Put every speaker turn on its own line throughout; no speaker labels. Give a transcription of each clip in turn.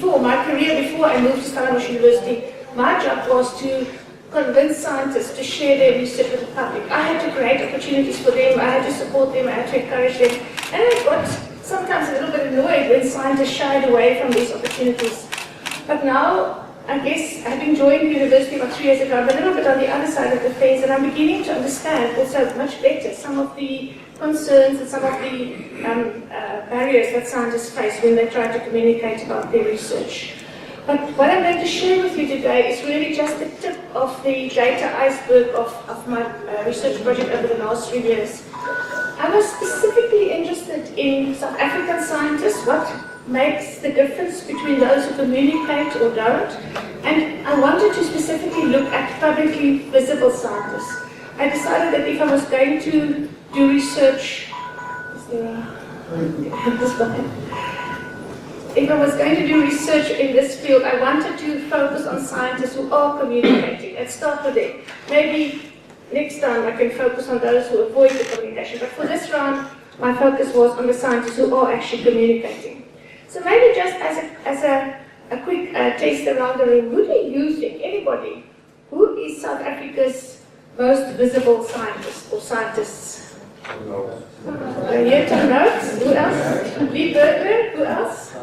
before, my career before I moved to Stellenbosch University, my job was to convince scientists to share their research with the public. I had to create opportunities for them, I had to support them, I had to encourage them. And I got sometimes a little bit annoyed when scientists shied away from these opportunities. But now, I guess, having joined university about 3 years ago, I'm a little bit on the other side of the fence, and I'm beginning to understand also much better some of the concerns and some of the barriers that scientists face when they try to communicate about their research. But what I'm going to share with you today is really just the tip of the data iceberg of my research project over the last 3 years. I was specifically interested in South African scientists, what makes the difference between those who communicate or don't, and I wanted to specifically look at publicly visible scientists. I decided that if I was going to do research, if I was going to do research in this field, I wanted to focus on scientists who are communicating. Let's start with them. Maybe next time I can focus on those who avoid the communication. But for this round, my focus was on the scientists who are actually communicating. So maybe just as a quick test around the room, who do you think, anybody, who is South Africa's most visible scientist or scientists? Jutta Notes, who else? Lee Berger, who else?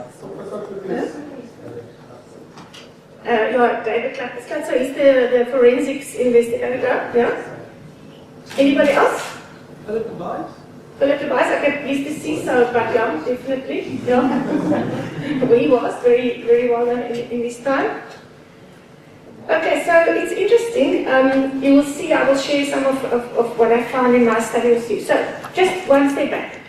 Yeah, David Klappersklat, so he's the forensics investigator, yeah? Anybody else?
Philip Tobias?
Philip Tobias, I can please to see, so, but yeah, definitely, yeah. Well, he was very, very well known in his time. Okay, so it's interesting. You will see, I will share some of what I found in my study with you. So, just one step back.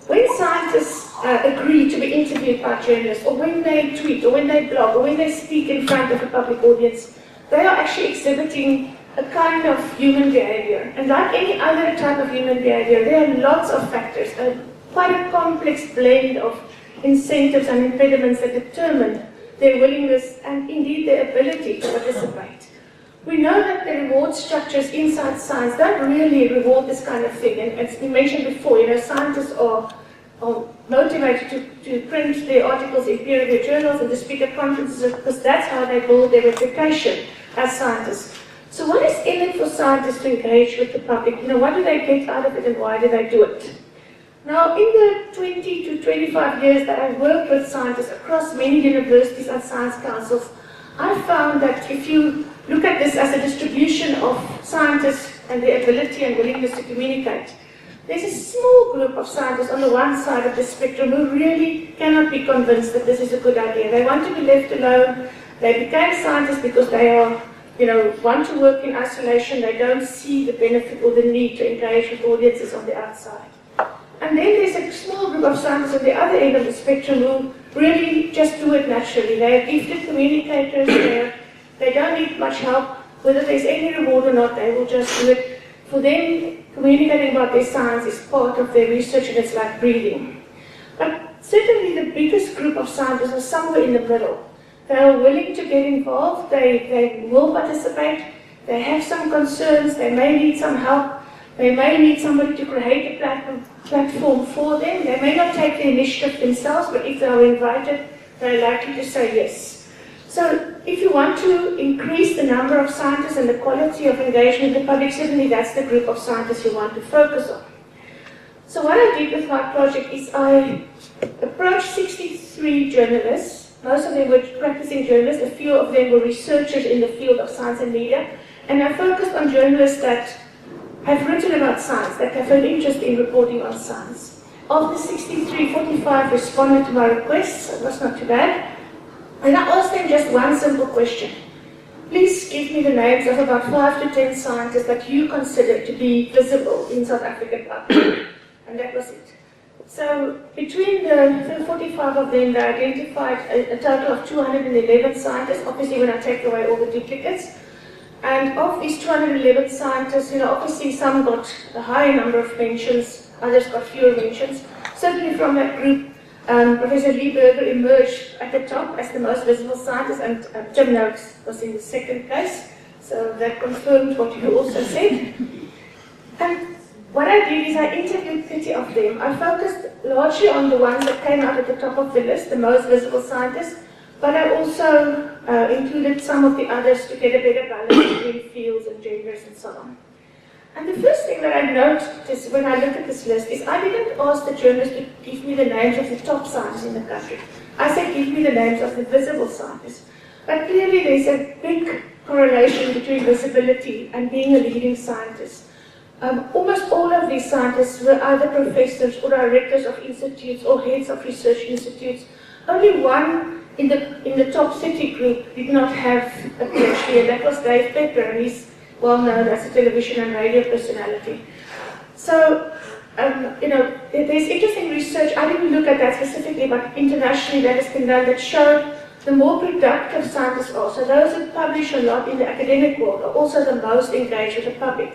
When scientists agree to be interviewed by journalists, or when they tweet, or when they blog, or when they speak in front of a public audience, they are actually exhibiting a kind of human behavior. And like any other type of human behavior, there are lots of factors, quite a complex blend of incentives and impediments that determine their willingness and indeed their ability to participate. We know that the reward structures inside science don't really reward this kind of thing. And as we mentioned before, scientists are motivated to print their articles in peer-reviewed journals and to speak at conferences because that's how they build their reputation as scientists. So what is in it for scientists to engage with the public? What do they get out of it and why do they do it? Now, in the 20 to 25 years that I've worked with scientists across many universities and science councils, I found that if you look at this as a distribution of scientists and their ability and willingness to communicate, there's a small group of scientists on the one side of the spectrum who really cannot be convinced that this is a good idea. They want to be left alone. They became scientists because they are, want to work in isolation. They don't see the benefit or the need to engage with audiences on the outside. And then there's a small group of scientists on the other end of the spectrum who really just do it naturally. They are gifted communicators, they don't need much help. Whether there's any reward or not, they will just do it. For them, communicating about their science is part of their research and it's like breathing. But certainly the biggest group of scientists are somewhere in the middle. They are willing to get involved, they will participate, they have some concerns, they may need some help. They may need somebody to create a platform for them. They may not take the initiative themselves, but if they are invited, they're likely to say yes. So if you want to increase the number of scientists and the quality of engagement with the public, certainly that's the group of scientists you want to focus on. So what I did with my project is I approached 63 journalists. Most of them were practicing journalists. A few of them were researchers in the field of science and media. And I focused on journalists that have written about science, that have an interest in reporting on science. Of the 63, 45 responded to my requests. It was not too bad. And I asked them just one simple question. Please give me the names of about 5 to 10 scientists that you consider to be visible in South African public. And that was it. So between the 45 of them, they identified a total of 211 scientists, obviously when I take away all the duplicates. And of these 211 scientists, obviously some got a higher number of mentions, others got fewer mentions. Certainly from that group, Professor Lee Berger emerged at the top as the most visible scientist, and Tim Noakes was in the second place. So that confirmed what you also said. And what I did is I interviewed 30 of them. I focused largely on the ones that came out at the top of the list, the most visible scientists. but I also included some of the others to get a better balance between fields and genders and so on. And the first thing that I noticed when I looked at this list is I didn't ask the journalists to give me the names of the top scientists in the country. I said give me the names of the visible scientists. But clearly there's a big correlation between visibility and being a leading scientist. Almost all of these scientists were either professors or directors of institutes or heads of research institutes. Only one in the top 30 group did not have a PhD, and that was Dave Pepper, and he's well known as a television and radio personality. So, there's interesting research. I didn't look at that specifically, but internationally that has been done that showed the more productive scientists are, so those who publish a lot in the academic world, are also the most engaged with the public.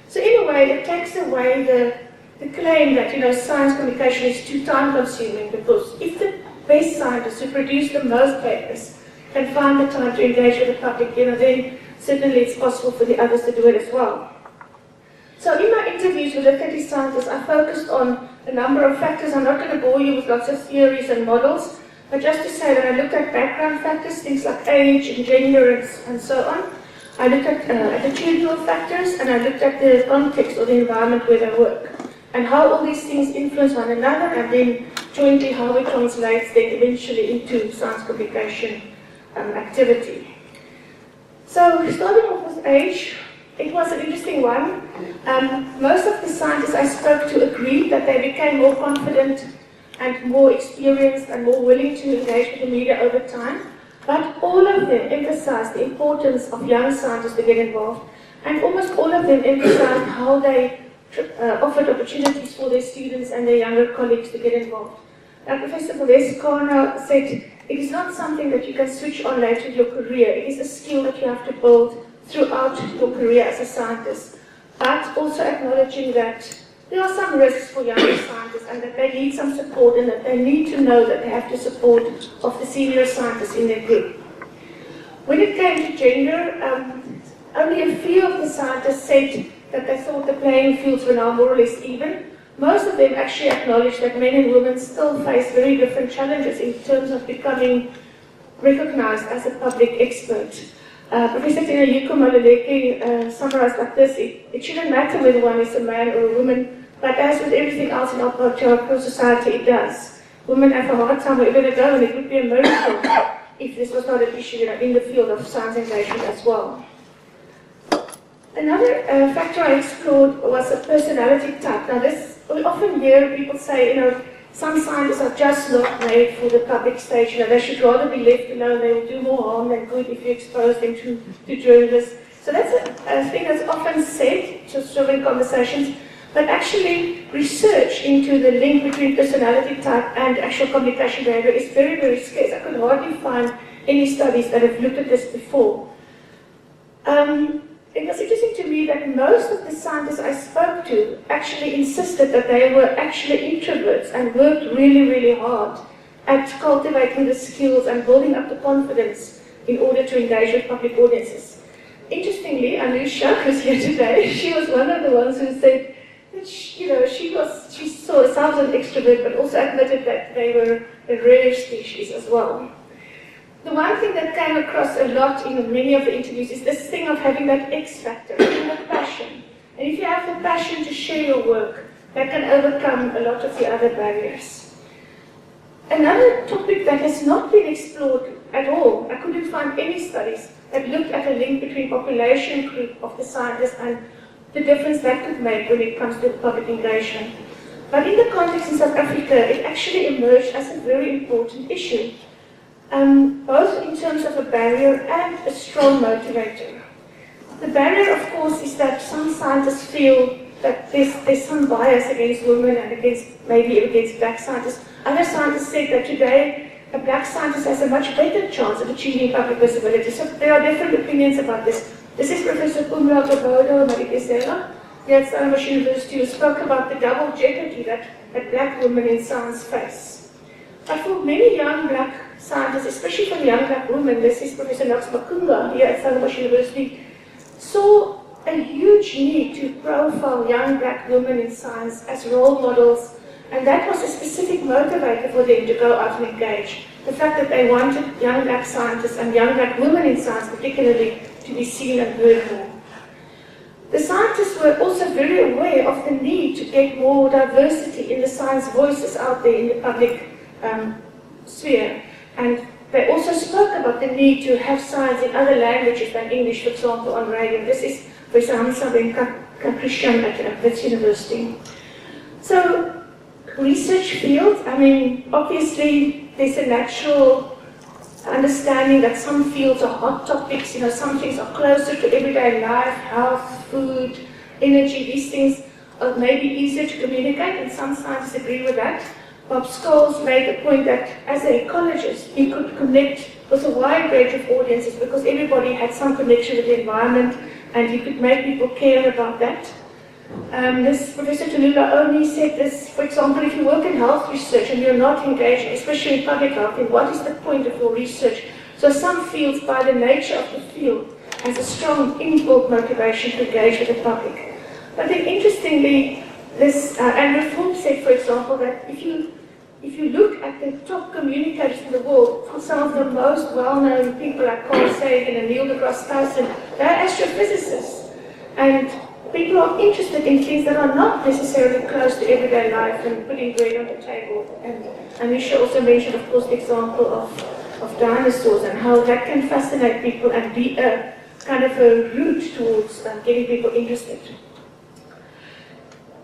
So in a way, it takes away the claim that science communication is too time-consuming, because if the best scientists who produce the most papers can find the time to engage with the public, then certainly it's possible for the others to do it as well. So in my interviews with the 30 scientists, I focused on a number of factors. I'm not going to bore you with lots of theories and models, but just to say that I looked at background factors, things like age and gender and so on. I looked at attitudinal factors, and I looked at the context or the environment where they work, and how all these things influence one another, and then jointly how it translates then eventually into science communication activity. So starting off with age, it was an interesting one. Most of the scientists I spoke to agreed that they became more confident and more experienced and more willing to engage with the media over time. But all of them emphasized the importance of young scientists to get involved, and almost all of them emphasized how they offered opportunities for their students and their younger colleagues to get involved. Professor Valescano said, it is not something that you can switch on later in your career. It is a skill that you have to build throughout your career as a scientist, but also acknowledging that there are some risks for younger scientists and that they need some support, and that they need to know that they have the support of the senior scientists in their group. When it came to gender, only a few of the scientists said that they thought the playing fields were now more or less even. Most of them actually acknowledged that men and women still face very different challenges in terms of becoming recognized as a public expert. Professor Tina Yuko summarized like this: it shouldn't matter whether one is a man or a woman, but as with everything else in our patriarchal society, it does. Women have a hard time wherever they go, and it would be a miracle if this was not an issue in the field of science engagement as well. Another factor I explored was a personality type. Now we often hear people say, some scientists are just not made for the public stage. They should rather be left alone. They will do more harm than good if you expose them to journalists. So that's a thing that's often said, just sort of in conversations. But actually, research into the link between personality type and actual communication behavior is very, very scarce. I could hardly find any studies that have looked at this before. It was interesting to me that most of the scientists I spoke to actually insisted that they were actually introverts and worked really, really hard at cultivating the skills and building up the confidence in order to engage with public audiences. Interestingly, Anusha, who's here today, she was one of the ones who said that she saw herself as an extrovert, but also admitted that they were a rare species as well. The one thing that came across a lot in many of the interviews is this thing of having that X factor, having the passion. And if you have the passion to share your work, that can overcome a lot of the other barriers. Another topic that has not been explored at all, I couldn't find any studies that looked at a link between population group of the scientists and the difference that could make when it comes to public engagement. But in the context in South Africa, it actually emerged as a very important issue. Both in terms of a barrier and a strong motivator. The barrier, of course, is that some scientists feel that there's some bias against women and maybe against black scientists. Other scientists say that today a black scientist has a much better chance of achieving public visibility. So there are different opinions about this. This is Professor Pumla Gabodo Marikesela here at Stellenbosch University, who spoke about the double jeopardy that black women in science face. But for many young black scientists, especially for young black women, this is Professor Knox Makunga here at Stellenbosch University, saw a huge need to profile young black women in science as role models, and that was a specific motivator for them to go out and engage. the fact that they wanted young black scientists and young black women in science particularly to be seen and heard more. The scientists were also very aware of the need to get more diversity in the science voices out there in the public sphere. And they also spoke about the need to have science in other languages than English, for example, on radio. This is Professor Hamza Ben Christian at Wits University. So, research fields, I mean, obviously there's a natural understanding that some fields are hot topics, some things are closer to everyday life, health, food, energy, these things are maybe easier to communicate, and some scientists agree with that. Bob Scholes made the point that as an ecologist, he could connect with a wide range of audiences because everybody had some connection with the environment and he could make people care about that. This Professor Tulula only said this, for example, if you work in health research and you're not engaged, especially in public health, then what is the point of your research? So some fields, by the nature of the field, has a strong inbuilt motivation to engage with the public. But then interestingly, this Andrew Fulp said, for example, that if you look at the top communicators in the world, for some of the most well-known people like Carl Sagan and Neil deGrasse Tyson, they're astrophysicists. And people are interested in things that are not necessarily close to everyday life and putting bread on the table. And Anisha also mentioned, of course, the example of dinosaurs and how that can fascinate people and be a kind of a route towards getting people interested.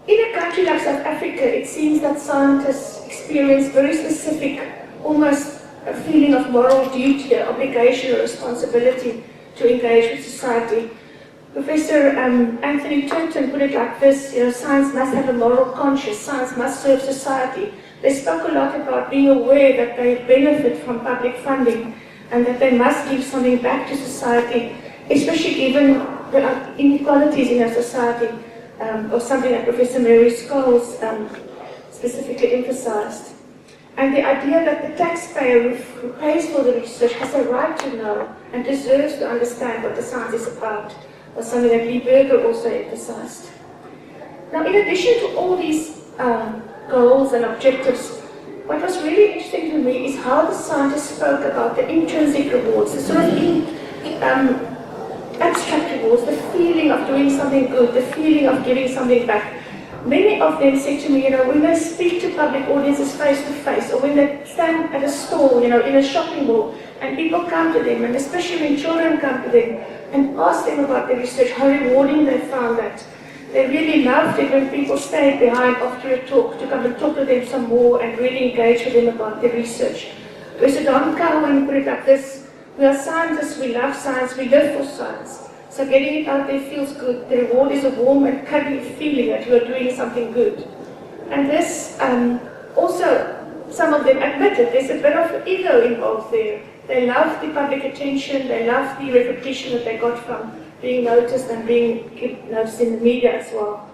In a country like South Africa, it seems that scientists experience very specific, almost a feeling of moral duty, obligation or responsibility to engage with society. Professor Anthony Turton put it like this, science must have a moral conscience, science must serve society. They spoke a lot about being aware that they benefit from public funding and that they must give something back to society, especially given the inequalities in our society, or something that Professor Mary Scholes specifically emphasized. And the idea that the taxpayer who pays for the research has a right to know and deserves to understand what the science is about, was something that Lee Berger also emphasized. Now, in addition to all these goals and objectives, what was really interesting to me is how the scientists spoke about the intrinsic rewards, the sort of abstract rewards, the feeling of doing something good, the feeling of giving something back. Many of them said to me, when they speak to public audiences face to face, or when they stand at a store, in a shopping mall, and people come to them, and especially when children come to them, and ask them about their research, how rewarding they found that. They really loved it when people stayed behind after a talk to come and talk to them some more and really engage with them about their research. Professor Don Cowan put it like this: we are scientists, we love science, we live for science. So getting it out there feels good. The reward is a warm and cuddly feeling that you are doing something good. And this also, some of them admitted there's a bit of ego involved there. They love the public attention, they love the recognition that they got from being noticed and being noticed in the media as well.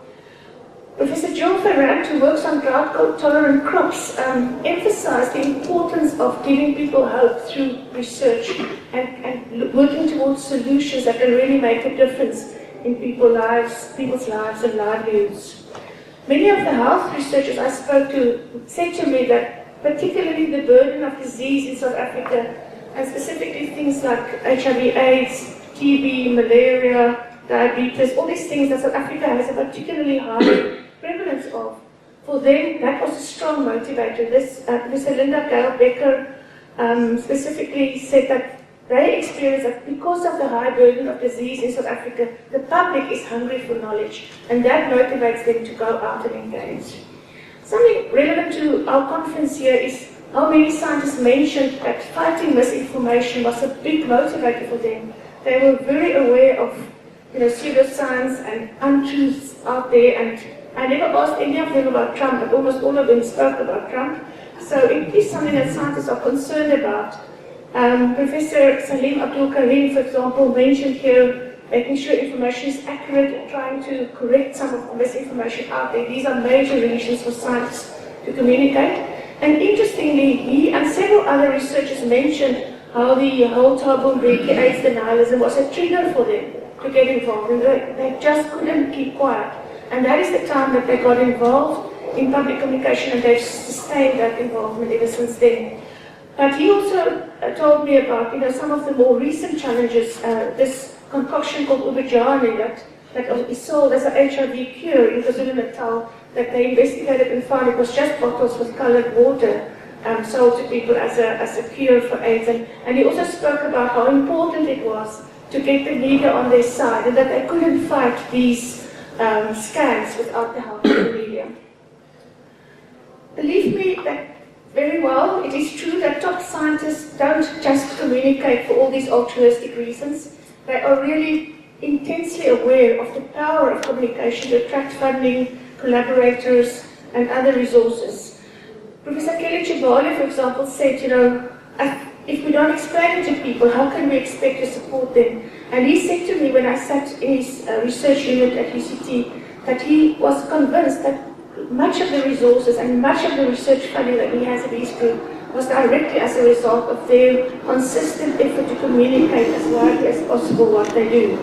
Professor Jill Ferrand, who works on drought-tolerant crops, emphasized the importance of giving people hope through research and working towards solutions that can really make a difference in people's lives and livelihoods. Many of the health researchers I spoke to said to me that particularly the burden of disease in South Africa, and specifically things like HIV/AIDS, TB, malaria, diabetes, all these things that South Africa has a particularly high prevalence of. For them, that was a strong motivator. This, Mr. Linda Gail Becker specifically said that they experienced that because of the high burden of disease in South Africa, the public is hungry for knowledge, and that motivates them to go out and engage. Something relevant to our conference here is how many scientists mentioned that fighting misinformation was a big motivator for them. They were very aware of pseudoscience and untruths out there, and I never asked any of them about Trump, but almost all of them spoke about Trump. So it is something that scientists are concerned about. Professor Salim Abdul Karim, for example, mentioned here making sure information is accurate and trying to correct some of the misinformation out there. These are major reasons for scientists to communicate. And interestingly, he and several other researchers mentioned how the whole Thabo Mbeki AIDS denialism was a trigger for them to get involved, and they just couldn't keep quiet. And that is the time that they got involved in public communication, and they've sustained that involvement ever since then. But he also told me about, some of the more recent challenges, this concoction called ubijani that is sold as an HIV cure in KwaZulu-Natal, that they investigated and found it was just bottles with colored water sold to people as a cure for AIDS. And he also spoke about how important it was to get the media on their side and that they couldn't fight these scams without the help of the media. Believe me that very well, it is true that top scientists don't just communicate for all these altruistic reasons. They are really intensely aware of the power of communication to attract funding, collaborators, and other resources. Professor Kelly Chibale, for example, said, if we don't explain it to people, how can we expect to support them? And he said to me when I sat in his research unit at UCT that he was convinced that much of the resources and much of the research funding that he has at his group was directly as a result of their consistent effort to communicate as widely as possible what they do.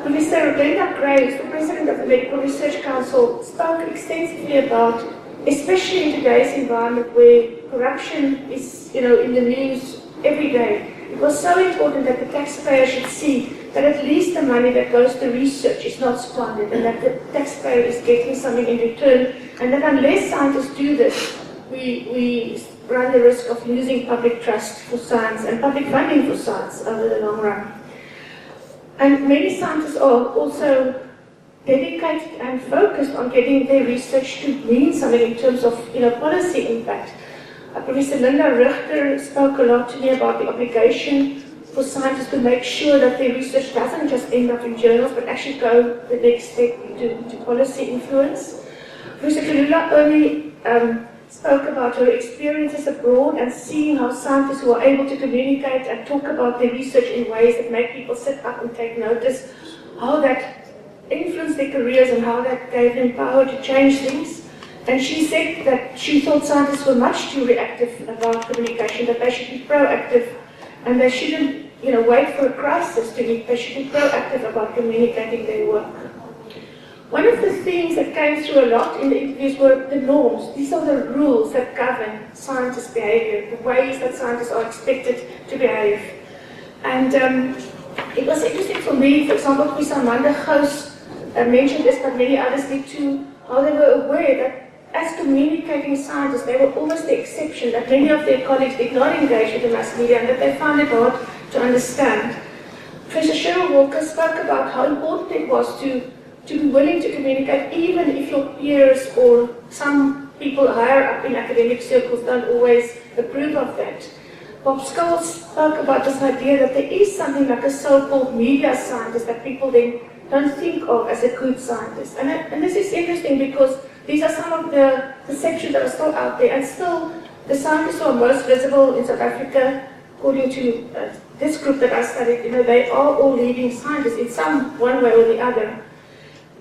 Professor Brenda Graves, the president of the Medical Research Council, spoke extensively about, especially in today's environment where corruption is, in the news every day. It was so important that the taxpayer should see that at least the money that goes to research is not squandered and that the taxpayer is getting something in return, and that unless scientists do this, we run the risk of losing public trust for science and public funding for science over the long run. And many scientists are also dedicated and focused on getting their research to mean something in terms of policy impact. Professor Linda Richter spoke a lot to me about the obligation for scientists to make sure that their research doesn't just end up in journals, but actually go the next step to policy influence. Professor Kalula only spoke about her experiences abroad and seeing how scientists who are able to communicate and talk about their research in ways that make people sit up and take notice, how that influenced their careers and how that gave them power to change things. And she said that she thought scientists were much too reactive about communication, that they should be proactive and they shouldn't wait for a crisis to meet, they should be proactive about communicating their work. One of the things that came through a lot in the interviews were the norms. These are the rules that govern scientists' behavior, the ways that scientists are expected to behave. And it was interesting for me, for example, Professor Amanda Gous mentioned this, but many others did too, how they were aware that as communicating scientists, they were almost the exception, that many of their colleagues did not engage with the mass media and that they found it hard to understand. Professor Cheryl Walker spoke about how important it was to be willing to communicate even if your peers or some people higher up in academic circles don't always approve of that. Bob Scholes spoke about this idea that there is something like a so-called media scientist that people then don't think of as a good scientist. And this is interesting because these are some of the perceptions that are still out there, and still the scientists who are most visible in South Africa, according to this group that I studied, they are all leading scientists in some one way or the other.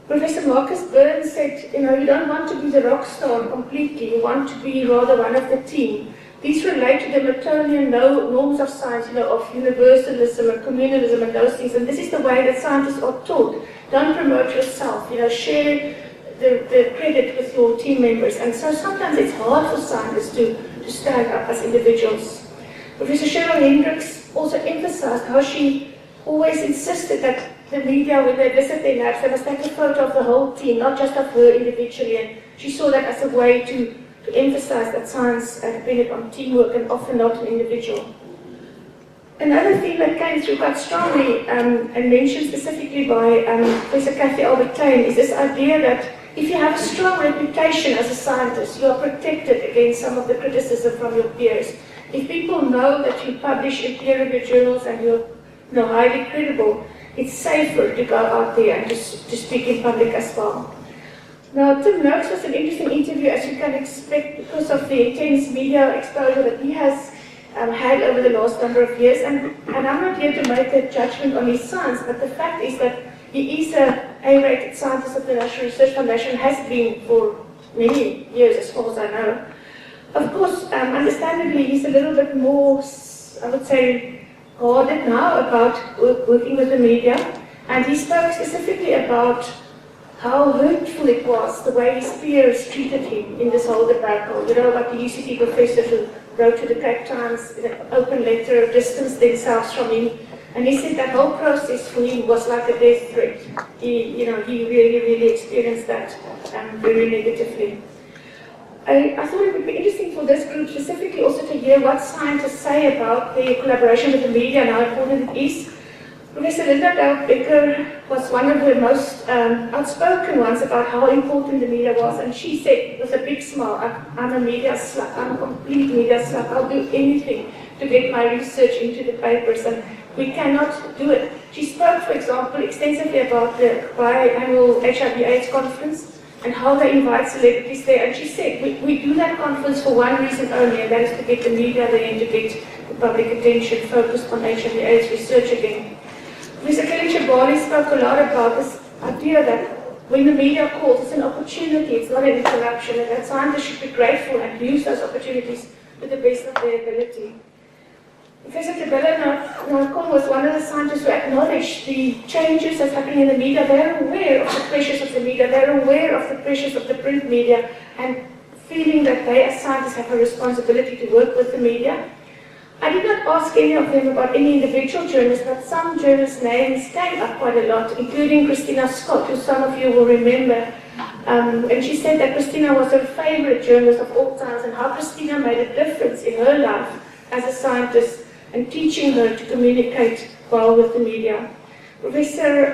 Professor Marcus Burns said, you don't want to be the rock star completely, you want to be rather one of the team. These relate to the Newtonian norms of science, of universalism and communalism and those things, and this is the way that scientists are taught. Don't promote yourself, share the credit with your team members, and so sometimes it's hard for scientists to stand up as individuals. Professor Cheryl Hendricks also emphasized how she always insisted that the media, when they visit their labs, they must take a photo of the whole team, not just of her individually, and she saw that as a way to emphasize that science depended on teamwork and often not an individual. Another theme that came through quite strongly and mentioned specifically by Professor Kathy Albertine is this idea that if you have a strong reputation as a scientist, you are protected against some of the criticism from your peers. If people know that you publish in peer-reviewed journals and you're highly credible, it's safer to go out there and to speak in public as well. Now, Tim Noakes was an interesting interview, as you can expect, because of the intense media exposure that he has had over the last number of years. And I'm not here to make a judgment on his science, but the fact is that he is a A-rated scientist of the National Research Foundation, has been for many years, as far as I know. Of course, understandably, he's a little bit more, I would say, guarded now about working with the media. And he spoke specifically about how hurtful it was, the way his peers treated him in this whole debacle. About the UCT professor who wrote to the Cape Times in an open letter, distanced themselves from him. And he said that whole process for him was like a death threat. He really experienced that very negatively. I thought it would be interesting for this group specifically also to hear what scientists say about the collaboration with the media and how important it is. Professor Linda Becker was one of the most outspoken ones about how important the media was, and she said with a big smile, I'm a media slut, I'm a complete media slut, I'll do anything to get my research into the papers, and we cannot do it. She spoke, for example, extensively about the biannual HIV/AIDS conference and how they invite celebrities there, and she said, we do that conference for one reason only, and that is to get the media there and to get the public attention focused on HIV/AIDS research again. Mr. Kelly Chabali spoke a lot about this idea that when the media calls, it's an opportunity, it's not an interruption, and that scientists should be grateful and use those opportunities to the best of their ability. Professor Tabella Nakon was one of the scientists who acknowledged the changes that's happening in the media. They're aware of the pressures of the media, they're aware of the pressures of the print media, and feeling that they as scientists have a responsibility to work with the media. I did not ask any of them about any individual journalists, but some journalists' names came up quite a lot, including Christina Scott, who some of you will remember. And she said that Christina was her favorite journalist of all times, and how Christina made a difference in her life as a scientist and teaching her to communicate well with the media. Professor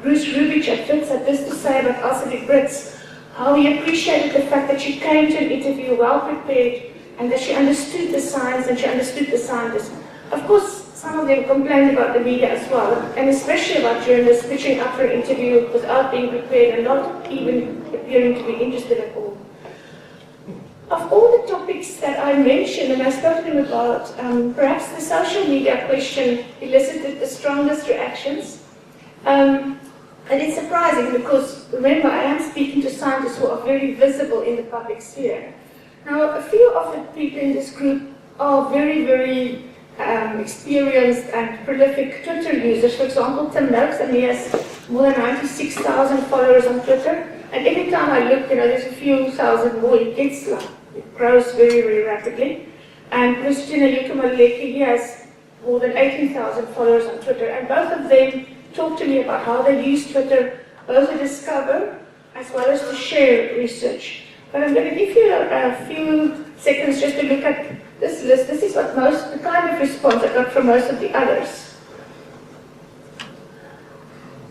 Bruce Rubich at Wits had this to say about Elsa de Brits, how he appreciated the fact that she came to an interview well prepared, and that she understood the science and she understood the scientists. Of course, some of them complained about the media as well, and especially about journalists pitching up for an interview without being prepared and not even appearing to be interested at all. Of all the topics that I mentioned and I spoke to them about, perhaps the social media question elicited the strongest reactions. And it's surprising because, remember, I am speaking to scientists who are very visible in the public sphere. Now, a few of the people in this group are very experienced and prolific Twitter users. For example, Tim Noakes, and he has more than 96,000 followers on Twitter. And every time I look, there's a few thousand more. It grows very rapidly. And Christina Yukamaleki, he has more than 18,000 followers on Twitter. And both of them talk to me about how they use Twitter, both to discover as well as to share research. But I'm going to give you a few seconds just to look at this list. This is what the kind of response I got from most of the others.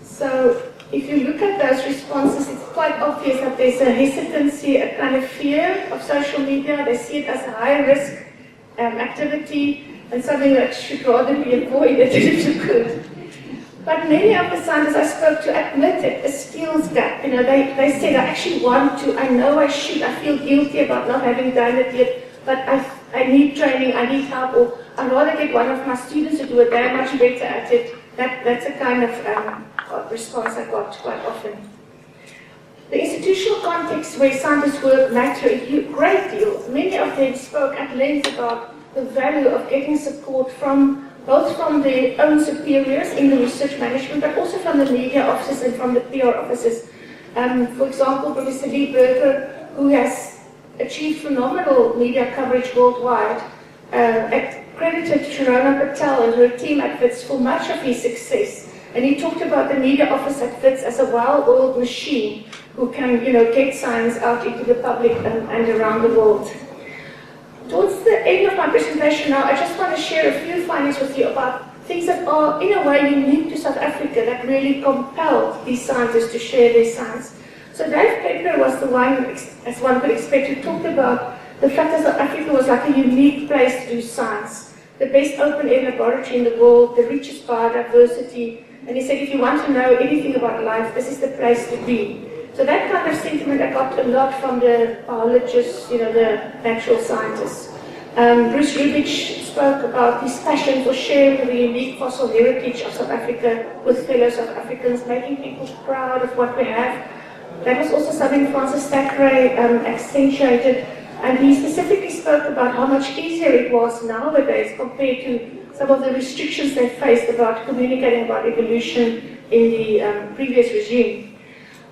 So if you look at those responses, it's quite obvious that there's a hesitancy, a kind of fear of social media. They see it as a high-risk activity and something that should rather be avoided if you could. But many of the scientists I spoke to admitted a skills gap. They said, I actually want to, I know I should, I feel guilty about not having done it yet, but I need training, I need help, or I'd rather get one of my students to do it, they're much better at it. That's a kind of response I got quite often. The institutional context where scientists work matter a great deal. Many of them spoke at length about the value of getting support both from their own superiors in the research management, but also from the media offices and from the PR offices. For example, Professor Lee Berger, who has achieved phenomenal media coverage worldwide, credited Sharona Patel and her team at Wits for much of his success. And he talked about the media office at Wits as a well-oiled machine who can, get science out into the public and around the world. Towards the end of my presentation now, I just want to share a few findings with you about things that are, in a way, unique to South Africa that really compelled these scientists to share their science. So Dave Peckler was the one, as one could expect, who talked about the fact that South Africa was like a unique place to do science, the best open-air laboratory in the world, the richest biodiversity, and he said, if you want to know anything about life, this is the place to be. So that kind of sentiment I got a lot from the biologists, the natural scientists. Bruce Rubich spoke about his passion for sharing the unique fossil heritage of South Africa with fellow South Africans, making people proud of what we have. That was also something Francis Thackeray accentuated, and he specifically spoke about how much easier it was nowadays compared to some of the restrictions they faced about communicating about evolution in the previous regime.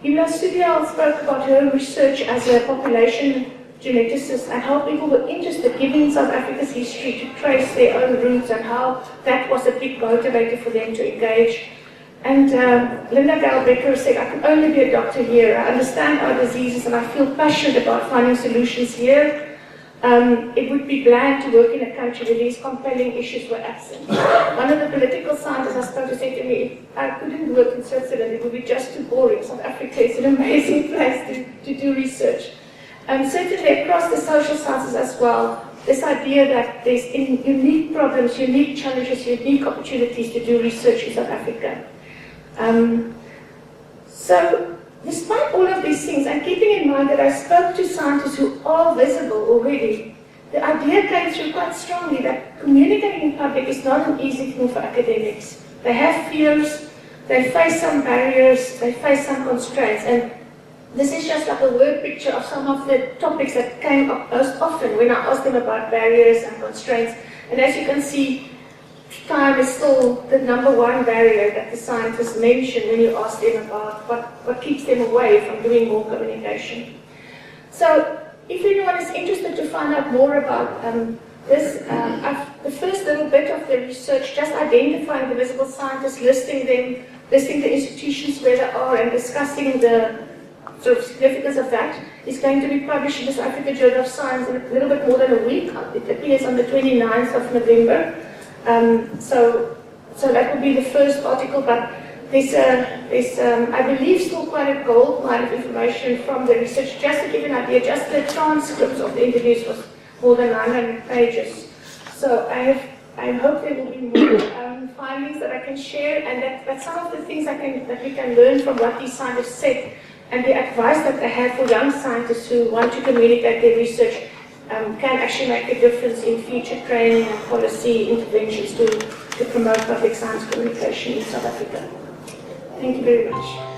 Hila Sudial spoke about her research as a population geneticists and how people were interested, given South Africa's history, to trace their own roots and how that was a big motivator for them to engage. And Linda Becker said, I can only be a doctor here. I understand our diseases and I feel passionate about finding solutions here. It would be bland to work in a country where these compelling issues were absent. One of the political scientists I spoke to said to me, if I couldn't work in Switzerland, it would be just too boring. South Africa is an amazing place to do research. Certainly across the social sciences as well, this idea that there's unique problems, unique challenges, unique opportunities to do research in South Africa. So, despite all of these things, and keeping in mind that I spoke to scientists who are visible already, the idea came through quite strongly that communicating in public is not an easy thing for academics. They have fears, they face some barriers, they face some constraints, and this is just like a word picture of some of the topics that came up most often when I asked them about barriers and constraints. And as you can see, time is still the #1 barrier that the scientists mention when you ask them about what keeps them away from doing more communication. So, if anyone is interested to find out more about this, the first little bit of the research, just identifying the visible scientists, listing the institutions where they are, and discussing the sort of significance of that, is going to be published in the South African Journal of Science in a little bit more than a week. It appears on the 29th of November. So that will be the first article, but there's I believe, still quite a gold mine of information from the research. Just to give you an idea, just the transcripts of the interviews was more than 900 pages. So I hope there will be more findings that I can share, and that some of the things that we can learn from what these scientists said, and the advice that they have for young scientists who want to communicate their research can actually make a difference in future training and policy interventions to promote public science communication in South Africa. Thank you very much.